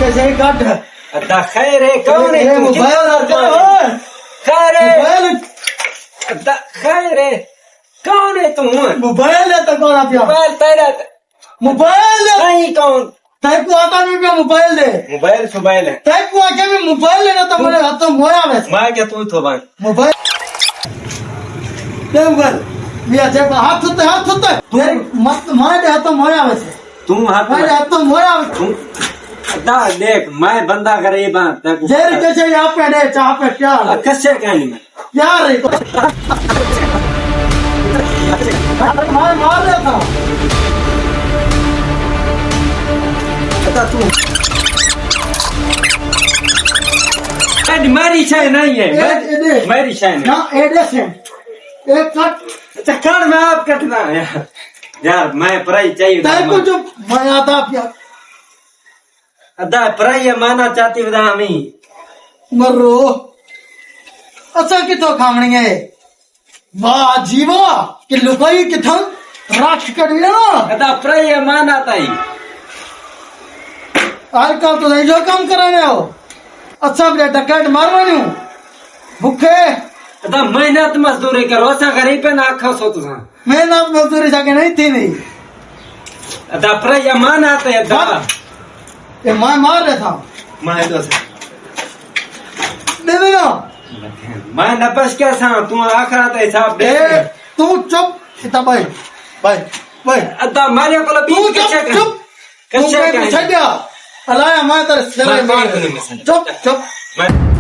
जैसे गड्ढ अदा खैर है कौन है तू मोबाइल खैर है मोबाइल अदा खैर है कौन है तू मोबाइल है तो कौन आप मोबाइल तेरा मोबाइल नहीं कौन टाइप को आता नहीं क्या मोबाइल दे मोबाइल है टाइप को आके भी मोबाइल लेना तो मेरे हाथों मोया में मैं क्या तू तो भाई मोबाइल दे मोबाइल मिया जब हाथ होता है मत मार दे हाथों मोया में से तू हाथ मेरे हाथों मोया में तू अदा देख मैं बंदा गरीब हां जेर कैसे यहाँ पे दे चाह पे क्या कैसे कहनी मैं यार मैं मार रहा था अदा तू मेरी शाय नहीं है मेरी शाय नहीं ना एडे से एक कट चक्कर में आप कटना है यार मैं पढ़ाई चाहिए टाइप को जो मैं आता क्या अदा पढ़ाई माना चाहती बता हमी मरो अच्छा कितो खामणी है वाह जीवा कि लुकाई किथं राष्ट्र करी ना अदा पढ़ाई माना ताई आजकल तो नहीं जो काम कराने हो अच्छा बेटा डकैत मारवानी हूँ भूखे अदा मेहनत मजदूरी करो सा गरीब पे ना खा सो तुझा मेहनत मजदूरी जाके नहीं थी नहीं अदा पढ़ाई माना तो अदा ये मैं मार रहा था मैं तो दे देना मैं नपस क्या सा तू आखरा तो हिसाब दे तू चुप इतना भाई भाई भाई अदा मारे को तू चुप कैसे छड़ दिया अलाया मैं तेरे सिर मैं मार नहीं चुप मैं